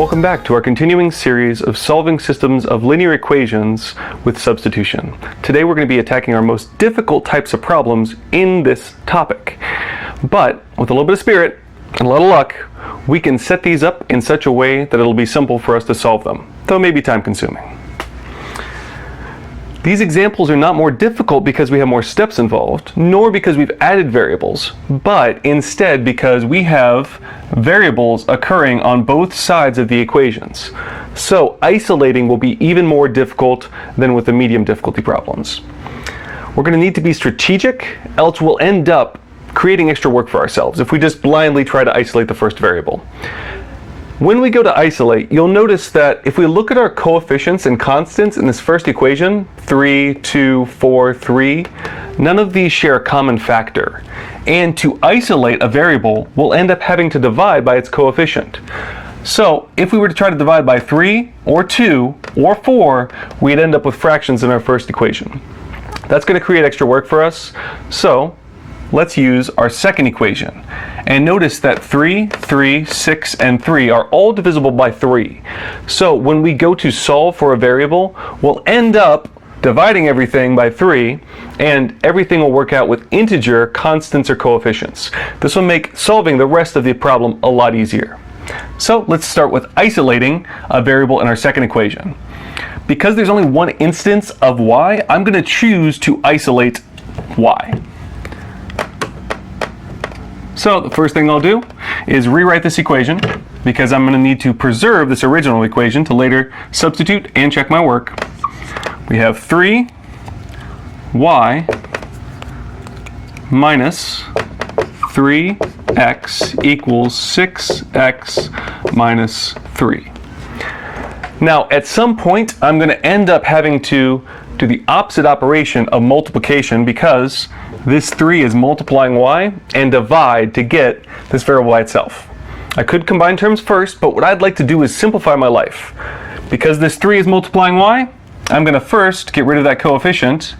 Welcome back to our continuing series of solving systems of linear equations with substitution. Today we're going to be attacking our most difficult types of problems in this topic. But with a little bit of spirit and a little luck, we can set these up in such a way that it'll be simple for us to solve them, though it may be time consuming. These examples are not more difficult because we have more steps involved, nor because we've added variables, but instead because we have variables occurring on both sides of the equations. So isolating will be even more difficult than with the medium difficulty problems. We're going to need to be strategic, else we'll end up creating extra work for ourselves if we just blindly try to isolate the first variable. When we go to isolate, you'll notice that if we look at our coefficients and constants in this first equation, 3, 2, 4, 3, none of these share a common factor. And to isolate a variable, we'll end up having to divide by its coefficient. So if we were to try to divide by 3, or 2, or 4, we'd end up with fractions in our first equation. That's going to create extra work for us. So let's use our second equation. And notice that 3, 3, 6, and 3 are all divisible by 3. So when we go to solve for a variable, we'll end up dividing everything by 3, and everything will work out with integer constants or coefficients. This will make solving the rest of the problem a lot easier. So let's start with isolating a variable in our second equation. Because there's only one instance of y, I'm going to choose to isolate y. So the first thing I'll do is rewrite this equation because I'm going to need to preserve this original equation to later substitute and check my work. We have 3y minus 3x equals 6x minus 3. Now at some point I'm going to end up having to do the opposite operation of multiplication because this 3 is multiplying y and divide to get this variable by itself. I could combine terms first, but what I'd like to do is simplify my life. Because this 3 is multiplying y, I'm going to first get rid of that coefficient.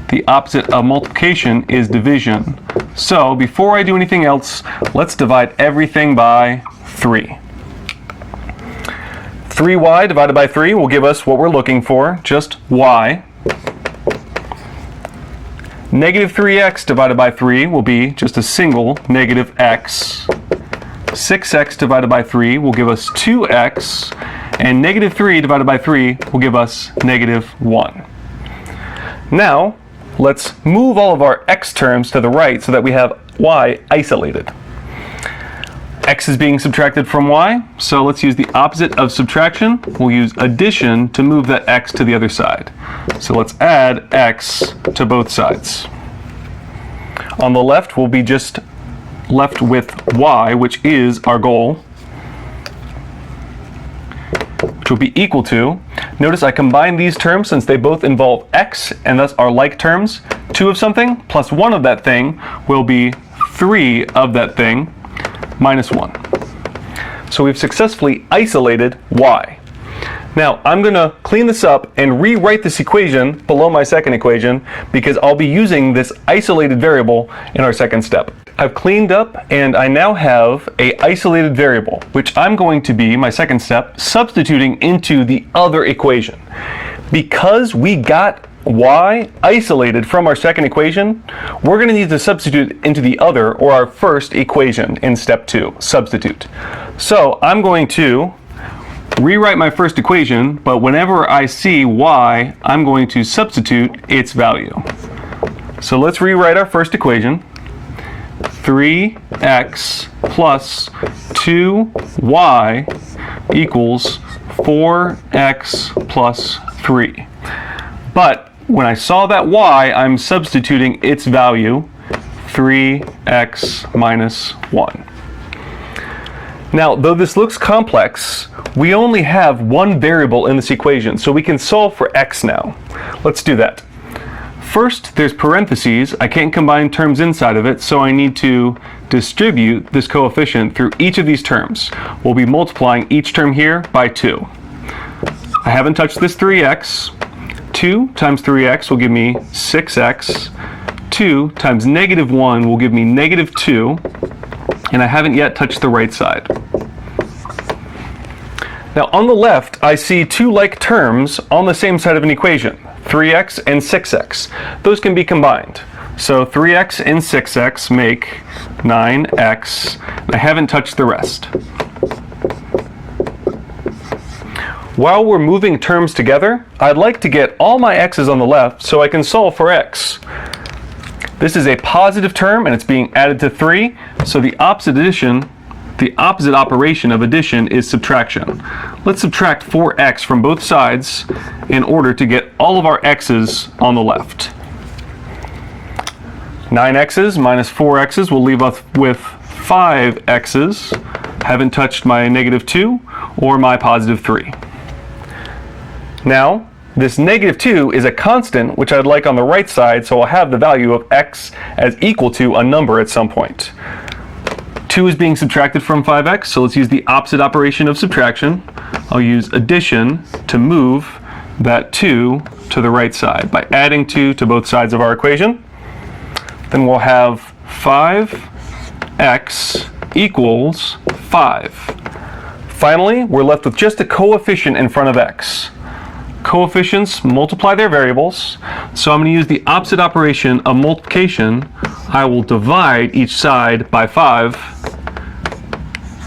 The opposite of multiplication is division. So before I do anything else, let's divide everything by 3. 3y divided by 3 will give us what we're looking for, just y. Negative 3x divided by 3 will be just a single negative x. 6x divided by 3 will give us 2x. And negative 3 divided by 3 will give us negative 1. Now, let's move all of our x terms to the right so that we have y isolated. X is being subtracted from y, so let's use the opposite of subtraction. We'll use addition to move that x to the other side. So let's add x to both sides. On the left, we'll be just left with y, which is our goal, which will be equal to, notice I combined these terms since they both involve x and thus are like terms. 2 of something plus 1 of that thing will be 3 of that thing minus 1. So we've successfully isolated y. Now I'm going to clean this up and rewrite this equation below my second equation because I'll be using this isolated variable in our second step. I've cleaned up and I now have a isolated variable, which I'm going to be, my second step, substituting into the other equation. Because we got y isolated from our second equation, we're going to need to substitute into the other, or our first equation in step 2, substitute. So I'm going to rewrite my first equation, but whenever I see y, I'm going to substitute its value. So let's rewrite our first equation. 3x plus 2y equals 4x plus 3. But when I saw that y, I'm substituting its value, 3x minus 1. Now, though this looks complex, we only have one variable in this equation, so we can solve for x now. Let's do that. First, there's parentheses. I can't combine terms inside of it, so I need to distribute this coefficient through each of these terms. We'll be multiplying each term here by 2. I haven't touched this 3x. 2 times 3x will give me 6x. 2 times negative 1 will give me negative 2. And I haven't yet touched the right side. Now on the left, I see two like terms on the same side of an equation, 3x and 6x. Those can be combined. So 3x and 6x make 9x. I haven't touched the rest. While we're moving terms together, I'd like to get all my x's on the left so I can solve for x. This is a positive term and it's being added to 3, so the opposite operation of addition is subtraction. Let's subtract 4x from both sides in order to get all of our x's on the left. 9x's minus 4x's will leave us with 5x's. Haven't touched my negative 2 or my positive 3. Now, this negative 2 is a constant, which I'd like on the right side, so I'll have the value of x as equal to a number at some point. 2 is being subtracted from 5x, so let's use the opposite operation of subtraction. I'll use addition to move that 2 to the right side by adding 2 to both sides of our equation. Then we'll have 5x equals 5. Finally, we're left with just a coefficient in front of x. Coefficients multiply their variables, so I'm going to use the opposite operation of multiplication. I will divide each side by 5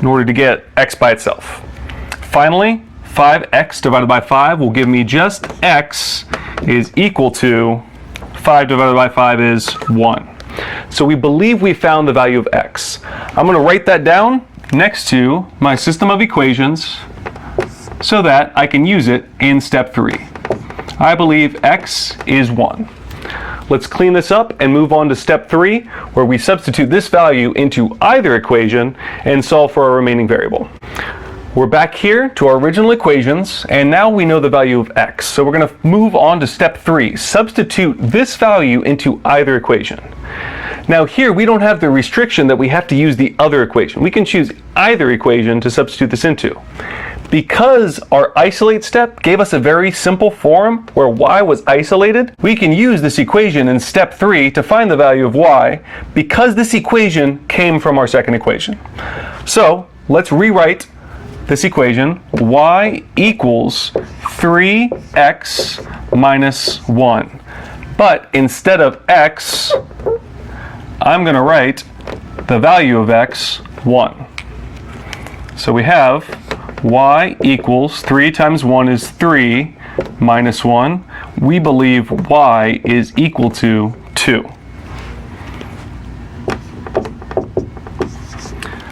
in order to get x by itself. Finally, 5x divided by 5 will give me just x is equal to 5 divided by 5 is 1. So we believe we found the value of x. I'm going to write that down next to my system of equations so that I can use it in step 3. I believe x is 1. Let's clean this up and move on to step 3, where we substitute this value into either equation and solve for our remaining variable. We're back here to our original equations, and now we know the value of x. So we're going to move on to step 3. Substitute this value into either equation. Now here we don't have the restriction that we have to use the other equation. We can choose either equation to substitute this into. Because our isolate step gave us a very simple form where y was isolated, we can use this equation in step 3 to find the value of y because this equation came from our second equation. So let's rewrite this equation. Y equals 3x minus 1. But instead of x, I'm going to write the value of x, 1. So we have y equals 3 times 1 is 3 minus 1. We believe y is equal to 2.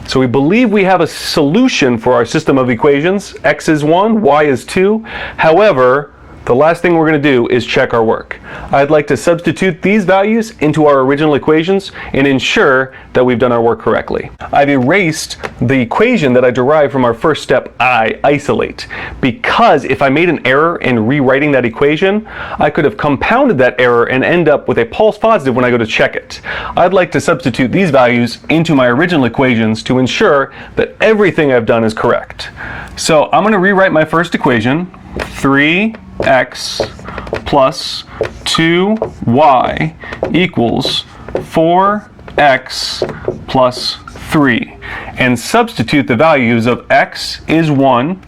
So we believe we have a solution for our system of equations. X is 1, y is 2. However, the last thing we're going to do is check our work. I'd like to substitute these values into our original equations and ensure that we've done our work correctly. I've erased the equation that I derived from our first step, I isolate, because if I made an error in rewriting that equation, I could have compounded that error and end up with a false positive when I go to check it. I'd like to substitute these values into my original equations to ensure that everything I've done is correct. So I'm going to rewrite my first equation, 3x plus 2y equals 4x plus 3, and substitute the values of x is 1,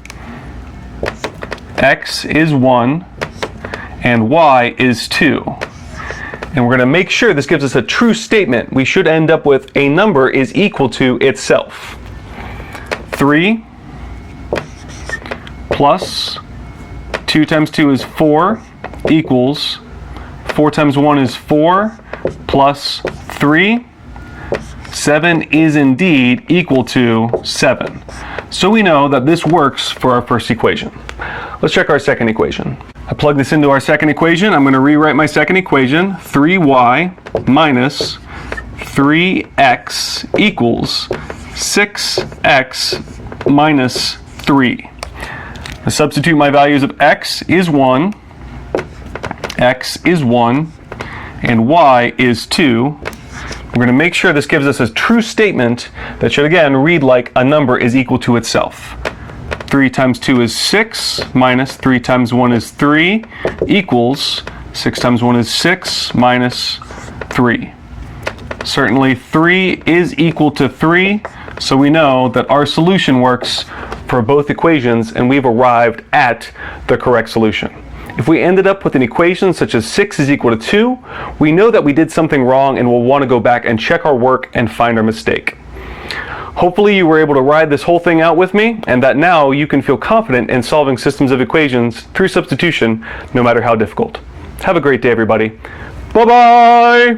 and y is 2. And we're going to make sure this gives us a true statement. We should end up with a number is equal to itself. 3 plus 2 times 2 is 4 equals 4 times 1 is 4 plus 3. 7 is indeed equal to 7. So we know that this works for our first equation. Let's check our second equation. I plug this into our second equation. I'm going to rewrite my second equation. 3y minus 3x equals 6x minus 3. I substitute my values of x is 1, and y is 2. We're going to make sure this gives us a true statement that should again read like a number is equal to itself. 3 times 2 is 6, minus 3 times 1 is 3, equals 6 times 1 is 6, minus 3. Certainly 3 is equal to 3, so we know that our solution works for both equations, and we've arrived at the correct solution. If we ended up with an equation such as 6 is equal to 2, we know that we did something wrong and we'll want to go back and check our work and find our mistake. Hopefully you were able to ride this whole thing out with me, and that now you can feel confident in solving systems of equations through substitution, no matter how difficult. Have a great day, everybody. Bye-bye!